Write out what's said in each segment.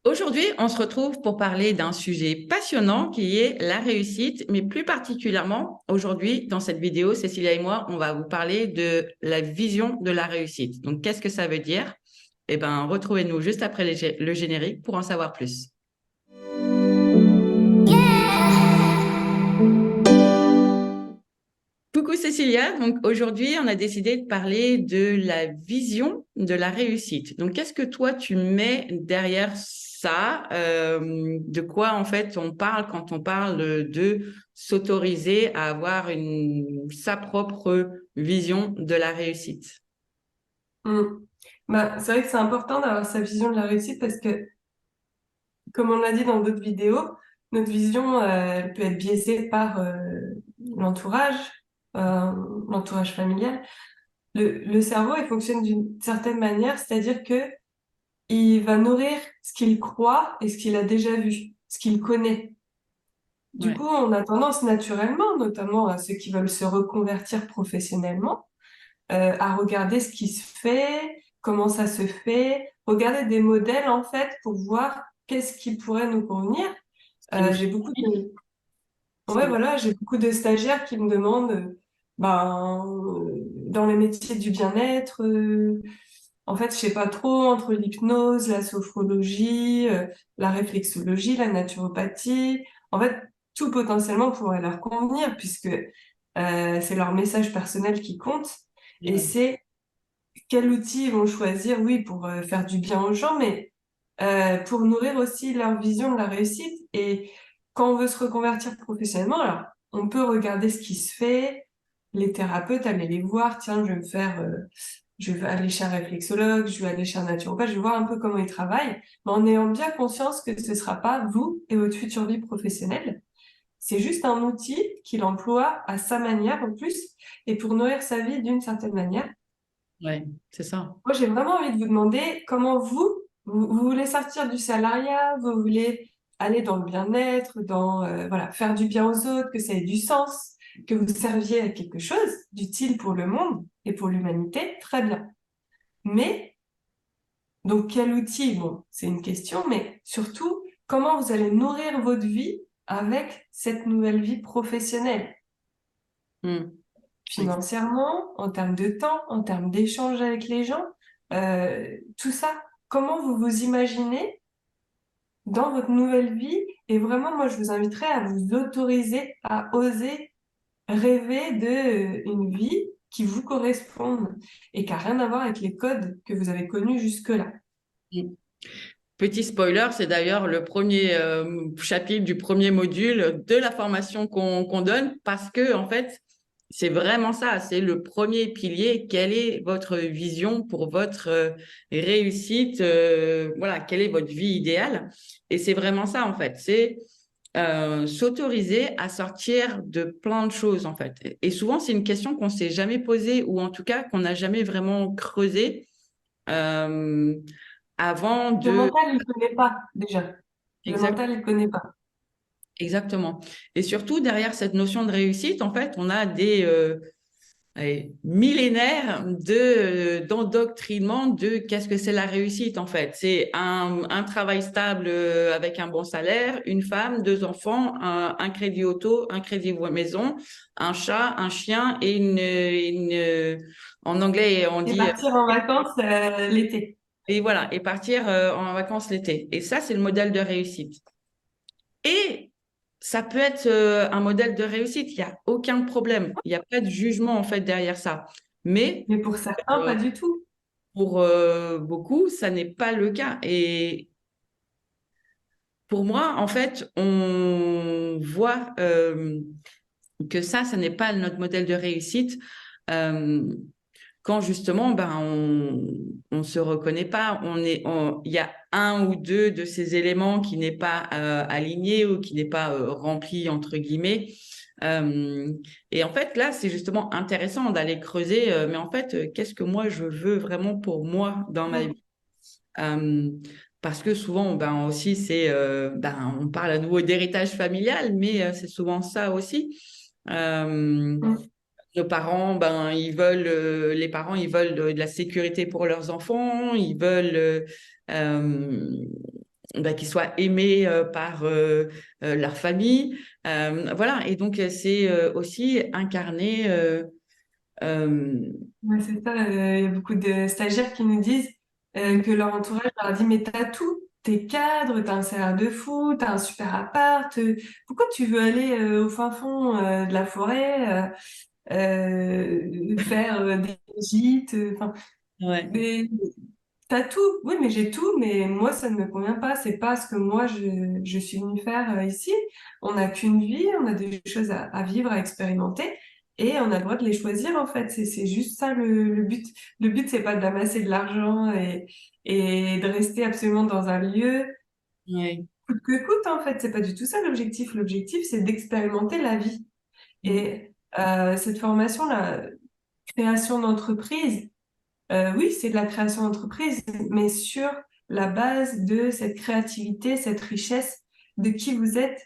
Aujourd'hui, on se retrouve pour parler d'un sujet passionnant qui est la réussite, mais plus particulièrement aujourd'hui, dans cette vidéo, Cécilia et moi, on va vous parler de la vision de la réussite. Donc, qu'est-ce que ça veut dire? Eh bien, retrouvez-nous juste après le générique pour en savoir plus. Coucou Cécilia, donc aujourd'hui on a décidé de parler de la vision de la réussite. Donc qu'est-ce que toi tu mets derrière ça? De quoi en fait on parle quand on parle de s'autoriser à avoir sa propre vision de la réussite? Mm. C'est vrai que c'est important d'avoir sa vision de la réussite parce que, comme on l'a dit dans d'autres vidéos, notre vision, elle peut être biaisée par l'entourage, euh, l'entourage familial. Le cerveau, il fonctionne d'une certaine manière, c'est-à-dire que il va nourrir ce qu'il croit et ce qu'il a déjà vu, ce qu'il connaît. Du Ouais, coup, on a tendance naturellement, notamment à ceux qui veulent se reconvertir professionnellement, à regarder ce qui se fait, comment ça se fait, regarder des modèles en fait pour voir qu'est-ce qui pourrait nous convenir. ce qui nous fait J'ai beaucoup envie, de, ce qui ouais nous... voilà, j'ai beaucoup de stagiaires qui me demandent, dans les métiers du bien-être, en fait, je sais pas trop entre l'hypnose, la sophrologie, la réflexologie, la naturopathie. En fait, tout potentiellement pourrait leur convenir puisque c'est leur message personnel qui compte. Et Ouais, c'est quel outil ils vont choisir, oui, pour faire du bien aux gens, mais pour nourrir aussi leur vision de la réussite. Et quand on veut se reconvertir professionnellement, alors, on peut regarder ce qui se fait, les thérapeutes, aller les voir, tiens, je vais aller chez un réflexologue, je vais aller chez un naturopathe, je vais voir un peu comment ils travaillent, mais en ayant bien conscience que ce sera pas vous et votre future vie professionnelle. C'est juste un outil qu'il emploie à sa manière en plus et pour nourrir sa vie d'une certaine manière. ouais, c'est ça. Moi, j'ai vraiment envie de vous demander comment vous voulez sortir du salariat, vous voulez aller dans le bien-être, voilà, faire du bien aux autres, que ça ait du sens, que vous serviez à quelque chose d'utile pour le monde et pour l'humanité, très bien. Mais, donc, quel outil? Bon, c'est une question, mais surtout, comment vous allez nourrir votre vie avec cette nouvelle vie professionnelle? Hmm. Exact. Financièrement, en termes de temps, en termes d'échange avec les gens, tout ça, comment vous vous imaginez dans votre nouvelle vie? Et vraiment, moi, je vous inviterais à vous autoriser à oser rêver de une vie qui vous corresponde et qui a rien à voir avec les codes que vous avez connus jusque-là. Hmm. Petit spoiler, c'est d'ailleurs le premier chapitre du premier module de la formation qu'on donne parce que, en fait, c'est vraiment ça, c'est le premier pilier. Quelle est votre vision pour votre réussite? Voilà, quelle est votre vie idéale? Et c'est vraiment ça, en fait. C'est s'autoriser à sortir de plein de choses, en fait. Et souvent, c'est une question qu'on s'est jamais posée ou en tout cas qu'on n'a jamais vraiment creusée euh, avant Le de... mental, il ne connaît pas déjà. Le Exact. mental, il ne connaît pas. Exactement. Et surtout, derrière cette notion de réussite, en fait, on a des millénaires d'endoctrinement de qu'est-ce que c'est la réussite, en fait. C'est un travail stable avec un bon salaire, une femme, deux enfants, un crédit auto, un crédit maison, un chat, un chien et en anglais, on Et dit, partir en vacances l'été. et voilà, et partir en vacances l'été. Et ça, c'est le modèle de réussite. Et ça peut être un modèle de réussite, il n'y a aucun problème. Il n'y a pas de jugement en fait derrière ça. Mais Mais pour certains, euh, pas du tout. pour beaucoup, ça n'est pas le cas. Et pour moi, en fait, on voit que ça n'est pas notre modèle de réussite. Euh, quand justement, ben, on se reconnaît pas, il y a un ou deux de ces éléments qui n'est pas aligné ou qui n'est pas rempli entre guillemets. Euh, et en fait, là, c'est justement intéressant d'aller creuser. Mais en fait, qu'est-ce que moi je veux vraiment pour moi dans ma vie? Mm. Euh, Parce que souvent, ben aussi, on parle à nouveau d'héritage familial, mais c'est souvent ça aussi. Euh, Mm. nos parents, ben, les parents, ils veulent de la sécurité pour leurs enfants, ils veulent qu'ils soient aimés par leur famille. Voilà, et donc c'est aussi incarner. Ouais, c'est ça. Il y a beaucoup de stagiaires qui nous disent que leur entourage leur dit, mais t'as tout. T'es cadre, t'as un salaire de fou, t'as un super appart. Pourquoi tu veux aller au fin fond de la forêt faire des gîtes, enfin, Ouais. des, t'as tout, oui, mais j'ai tout, mais moi, ça ne me convient pas. C'est pas ce que moi, je suis venue faire ici. On n'a qu'une vie, on a des choses à vivre, à expérimenter, et on a le droit de les choisir, en fait. C'est juste ça le but. Le but, c'est pas d'amasser de l'argent et de rester absolument dans un lieu Ouais. coûte que coûte, en fait. C'est pas du tout ça l'objectif. L'objectif, c'est d'expérimenter la vie. Mm. Et cette formation-là, création d'entreprise, oui, c'est de la création d'entreprise, mais sur la base de cette créativité, cette richesse de qui vous êtes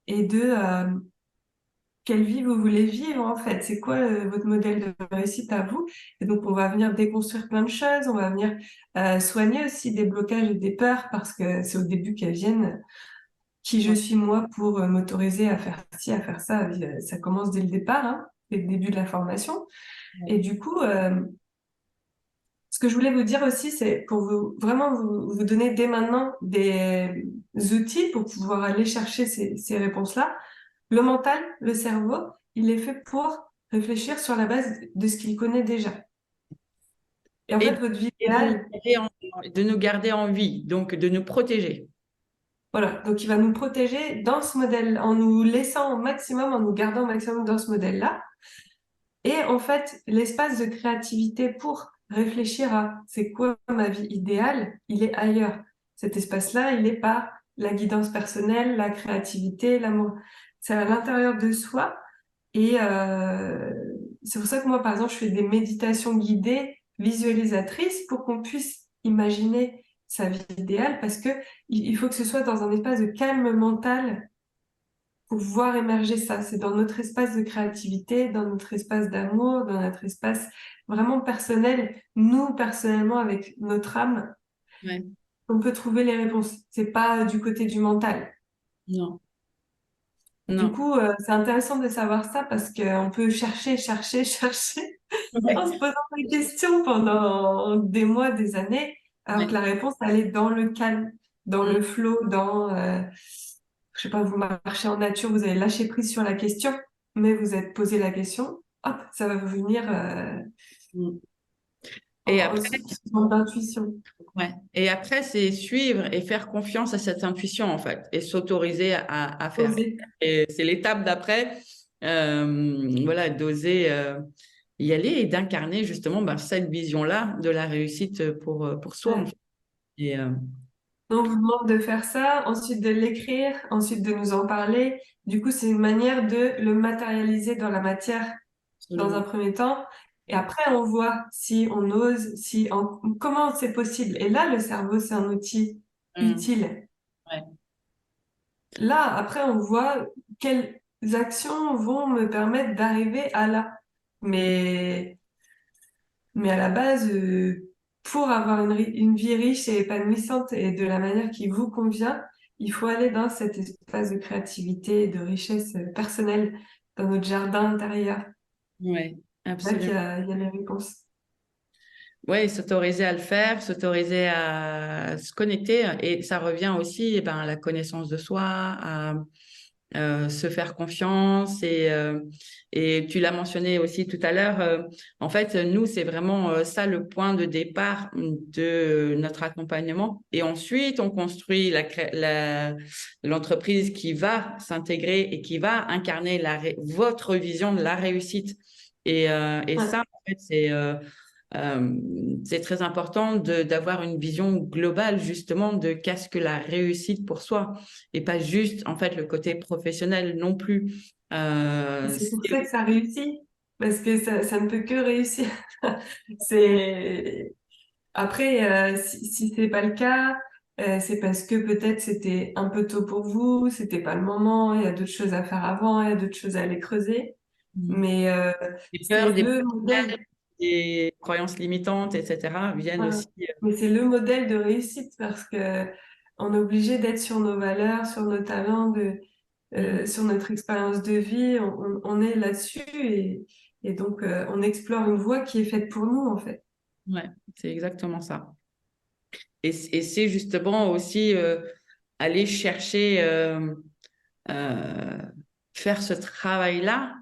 et de quelle vie vous voulez vivre en fait. C'est quoi votre modèle de réussite à vous? Et donc, on va venir déconstruire plein de choses, on va venir soigner aussi des blocages et des peurs parce que c'est au début qu'elles viennent. Qui je Ouais. suis moi pour m'autoriser à faire ci, à faire ça? Ça commence dès le départ, hein, dès le début de la formation. Et du coup, ce que je voulais vous dire aussi, c'est pour vous vraiment vous donner dès maintenant des outils pour pouvoir aller chercher ces réponses-là. Le mental, le cerveau, il est fait pour réfléchir sur la base de ce qu'il connaît déjà. Et en Et, fait, votre vie et de nous idéale, de nous garder en vie, donc de nous protéger. voilà. Donc, il va nous protéger dans ce modèle, en nous laissant au maximum, en nous gardant au maximum dans ce modèle-là. Et en fait, l'espace de créativité pour réfléchir à c'est quoi ma vie idéale, il est ailleurs. Cet espace-là, il est par la guidance personnelle, la créativité, l'amour. C'est à l'intérieur de soi. Et c'est pour ça que moi, par exemple, je fais des méditations guidées, visualisatrices, pour qu'on puisse imaginer sa vie idéale, parce que il faut que ce soit dans un espace de calme mental pour voir émerger ça. C'est dans notre espace de créativité, dans notre espace d'amour, dans notre espace vraiment personnel, nous personnellement avec notre âme, Ouais. on peut trouver les réponses. C'est pas du côté du mental. Non, Du non. coup, c'est intéressant de savoir ça parce qu'on peut chercher, chercher, chercher Ouais. en se posant des questions pendant des mois, des années, alors que Ouais. la réponse, elle est dans le calme, dans Mm. le flow, dans je sais pas, vous marchez en nature, vous avez lâché prise sur la question, mais vous êtes posé la question, hop, ça va vous venir Mm. Et après, sous forme d'intuition. ouais. Et après, c'est suivre et faire confiance à cette intuition, en fait, et s'autoriser à faire. Oser. Et c'est l'étape d'après, voilà, d'oser y aller et d'incarner justement ben, cette vision-là de la réussite pour soi, en Ouais. fait. Et, Donc, on vous demande de faire ça, ensuite de l'écrire, ensuite de nous en parler. Du coup, c'est une manière de le matérialiser dans la matière dans un absolument. premier temps. Et après, on voit si on ose, comment c'est possible. Et là, le cerveau, c'est un outil Mm. utile. Ouais. Là, après, on voit quelles actions vont me permettre d'arriver à là. Mais, mais à la base, pour avoir une vie riche et épanouissante et de la manière qui vous convient, il faut aller dans cet espace de créativité et de richesse personnelle dans notre jardin intérieur. Ouais, Là qu'il absolument. y a, il y a les réponses. Oui, s'autoriser à le faire, s'autoriser à se connecter. Et ça revient aussi eh ben, à la connaissance de soi, à se faire confiance. Et tu l'as mentionné aussi tout à l'heure, en fait, nous, c'est vraiment ça le point de départ de notre accompagnement. Et ensuite, on construit l'entreprise qui va s'intégrer et qui va incarner votre vision de la réussite. Et Ouais, ça, en fait, c'est très important d'avoir une vision globale justement de qu'est-ce que la réussite pour soi et pas juste en fait le côté professionnel non plus. et c'est pour ça que ça réussit, parce que ça ne peut que réussir. C'est après, si c'est pas le cas, c'est parce que peut-être c'était un peu tôt pour vous, c'était pas le moment, il y a d'autres choses à faire avant, il y a d'autres choses à aller creuser. Mais Des c'est peurs, des le blocages, modèle, des croyances limitantes, etc. viennent voilà. aussi. Mais c'est le modèle de réussite parce que on est obligé d'être sur nos valeurs, sur nos talents, sur notre expérience de vie. On est là-dessus et donc on explore une voie qui est faite pour nous, en fait. Ouais, c'est exactement ça. Et c'est justement aussi aller chercher, euh, faire ce travail-là.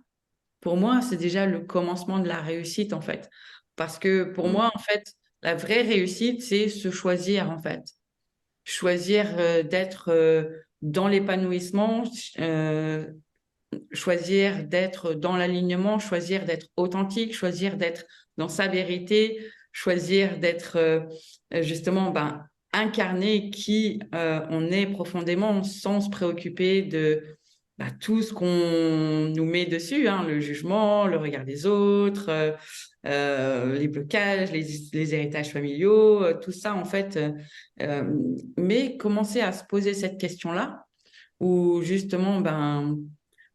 Pour moi, c'est déjà le commencement de la réussite, en fait. Parce que pour moi, en fait, la vraie réussite, c'est se choisir, en fait. Choisir d'être dans l'épanouissement, euh, choisir d'être dans l'alignement, choisir d'être authentique, choisir d'être dans sa vérité, choisir d'être justement incarné qui on est profondément sans se préoccuper de tout ce qu'on nous met dessus, hein, le jugement, le regard des autres, les blocages, les héritages familiaux, tout ça en fait. Mais commencer à se poser cette question-là, où justement,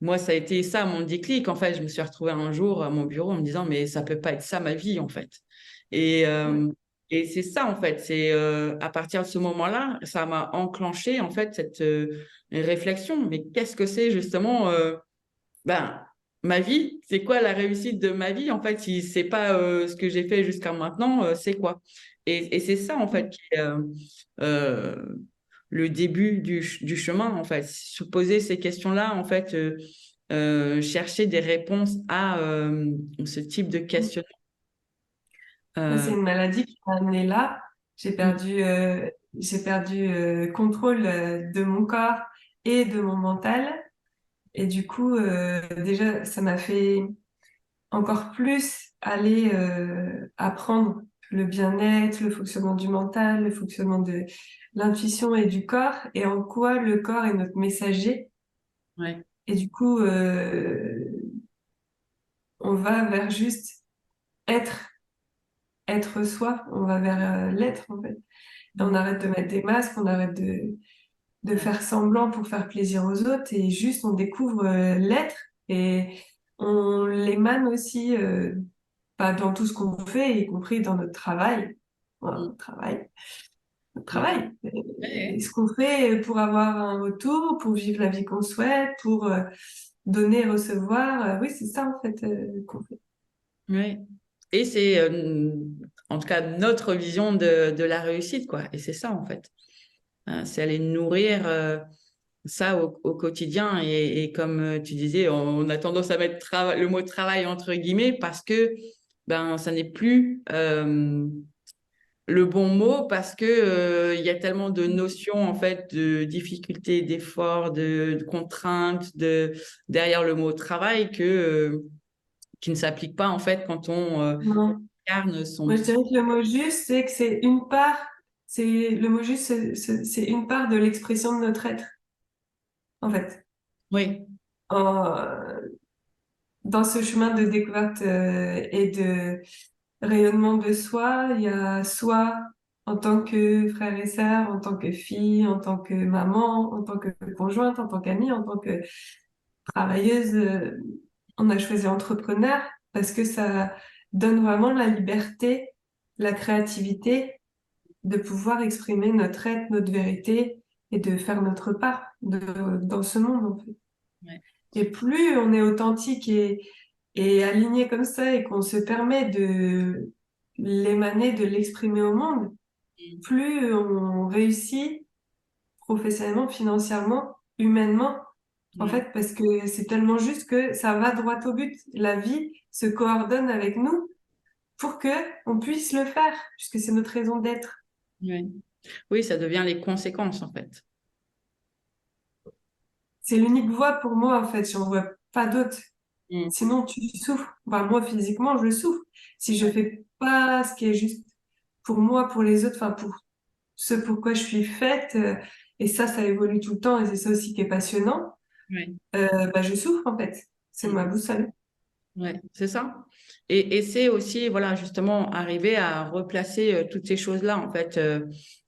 moi, ça a été ça mon déclic. En fait, je me suis retrouvée un jour à mon bureau en me disant, mais ça peut pas être ça ma vie, en fait. Et, Ouais. euh, et c'est ça, en fait. C'est à partir de ce moment-là, ça m'a enclenché, en fait, cette réflexion. Mais qu'est-ce que c'est justement ben, ma vie? C'est quoi la réussite de ma vie? En fait, si c'est pas ce que j'ai fait jusqu'à maintenant, c'est quoi? Et c'est ça, en fait, qui est euh, le début du chemin, en fait. Se poser ces questions-là, en fait, chercher des réponses à ce type de questionnement. Moi, Euh, c'est une maladie qui m'a amenée là. mm, J'ai perdu contrôle de mon corps et de mon mental. Et du coup, déjà, ça m'a fait encore plus aller apprendre le bien-être, le fonctionnement du mental, le fonctionnement de l'intuition et du corps, et en quoi le corps est notre messager. ouais, Et du coup, on va vers juste être, être soi, on va vers l'être en fait. Et on mm, arrête de mettre des masques, on arrête de ouais, faire semblant pour faire plaisir aux autres, et juste on découvre l'être, et on l'émane aussi dans tout ce qu'on fait, y compris dans notre travail. Voilà, mm, notre ouais, travail. Et ouais, ce qu'on fait pour avoir un retour, pour vivre la vie qu'on souhaite, pour donner, recevoir. Oui, c'est ça en fait qu'on fait. ouais. Et c'est, en tout cas, notre vision de la réussite, quoi. Et c'est ça, en fait. Hein, c'est aller nourrir ça au quotidien. Et comme tu disais, on a tendance à mettre le mot travail entre guillemets parce que ça n'est plus le bon mot parce que il y a tellement de notions en fait de difficultés, d'efforts, de contraintes derrière le mot travail qui ne s'applique pas en fait quand on Non. incarne Moi, son. je dirais que le mot juste, c'est que c'est une part, c'est le mot juste, c'est une part de l'expression de notre être, en fait. Oui, En- dans ce chemin de découverte et de rayonnement de soi, il y a soi en tant que frère et sœur, en tant que fille, en tant que maman, en tant que conjointe, en tant qu'amie, en tant que travailleuse. On a choisi entrepreneur parce que ça donne vraiment la liberté, la créativité de pouvoir exprimer notre être, notre vérité et de faire notre part dans ce monde, en fait. ouais, Et plus on est authentique et aligné comme ça et qu'on se permet de l'émaner, de l'exprimer au monde, plus on réussit professionnellement, financièrement, humainement, en ouais, fait, parce que c'est tellement juste que ça va droit au but. La vie se coordonne avec nous pour que on puisse le faire, puisque c'est notre raison d'être. ouais. Oui, ça devient les conséquences en fait. C'est l'unique voie pour moi, en fait. J'en vois pas d'autre. Mm. Sinon, tu souffres. Enfin, moi, physiquement, je souffre. Si je Ouais, fais pas ce qui est juste pour moi, pour les autres, enfin, pour ce pourquoi je suis faite, et ça évolue tout le temps, et c'est ça aussi qui est passionnant, ouais. je souffre, en fait. C'est ma Mm. boussole. Ouais, c'est ça. Et c'est aussi, voilà, justement, arriver à replacer toutes ces choses-là, en fait,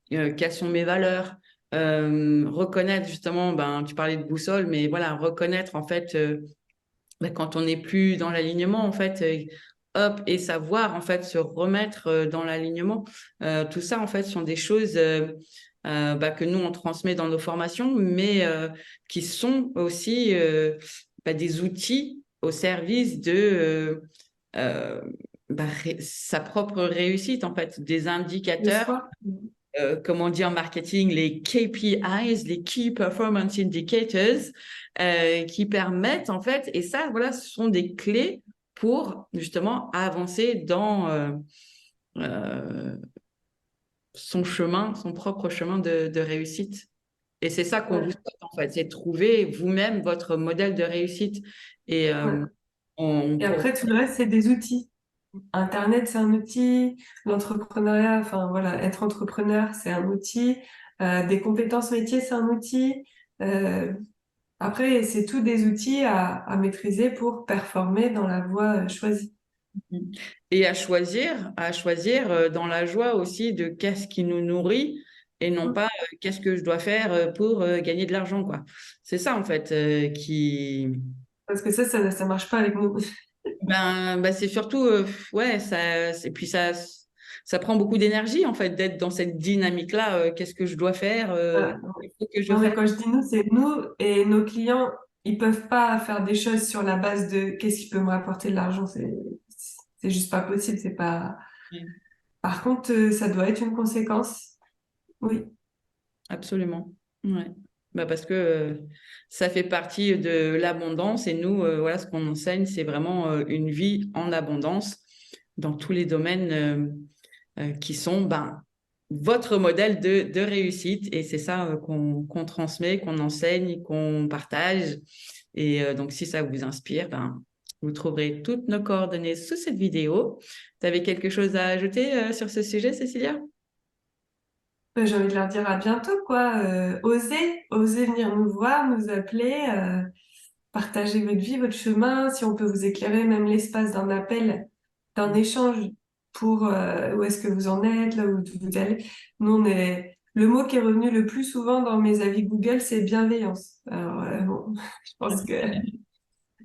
quelles sont mes valeurs, reconnaître, justement, tu parlais de boussole, mais voilà, reconnaître, en fait, quand on n'est plus dans l'alignement, en fait, hop, et savoir, en fait, se remettre dans l'alignement. Tout ça, en fait, sont des choses que nous, on transmet dans nos formations, mais qui sont aussi des outils au service de sa propre réussite, en fait, des Le indicateurs, soi. comme on dit en marketing, les KPIs, les Key Performance Indicators, qui permettent, en fait, et ça, voilà, ce sont des clés pour justement avancer dans son chemin, son propre chemin de réussite. Et c'est ça qu'on vous Ouais. souhaite, en fait, c'est trouver vous-même votre modèle de réussite. Et Ouais. Et pour... après, tout le reste, c'est des outils. Internet, c'est un outil. L'entrepreneuriat, enfin voilà, être entrepreneur, c'est un outil. Des compétences métiers, c'est un outil. Euh, Après, c'est tous des outils à maîtriser pour performer dans la voie choisie. Et à choisir dans la joie aussi de qu'est-ce qui nous nourrit et non pas qu'est-ce que je dois faire pour gagner de l'argent, quoi. C'est ça, en fait, qui... Parce que ça marche pas avec nous. C'est surtout, ouais, et puis ça prend beaucoup d'énergie, en fait, d'être dans cette dynamique-là. Qu'est-ce que je dois faire? Voilà. Il faut que je Non, mais fasse. quand je dis nous, c'est nous et nos clients, ils peuvent pas faire des choses sur la base de qu'est-ce qui peut me rapporter de l'argent. C'est juste pas possible. C'est pas. Par contre, ça doit être une conséquence. Oui. Absolument. Ouais. Parce que ça fait partie de l'abondance et nous, voilà, ce qu'on enseigne, c'est vraiment une vie en abondance dans tous les domaines qui sont votre modèle de réussite. Et c'est ça qu'on transmet, qu'on enseigne, qu'on partage. Et donc, si ça vous inspire, vous trouverez toutes nos coordonnées sous cette vidéo. Tu avais quelque chose à ajouter sur ce sujet, Cécilia? J'ai envie de leur dire à bientôt, quoi. Osez venir nous voir, nous appeler, partager votre vie, votre chemin. Si on peut vous éclairer, même l'espace d'un appel, d'un échange pour où est-ce que vous en êtes, là où vous allez. Nous, on est... Le mot qui est revenu le plus souvent dans mes avis Google, c'est bienveillance. Alors, bon, je pense que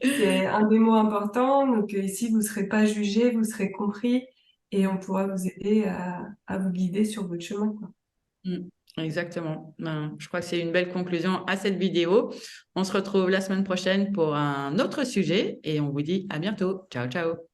c'est un des mots importants. Donc, ici, vous serez pas jugé, vous serez compris et on pourra vous aider à vous guider sur votre chemin, quoi. Mm, exactement. Je crois que c'est une belle conclusion à cette vidéo. On se retrouve la semaine prochaine pour un autre sujet et on vous dit à bientôt. Ciao, ciao.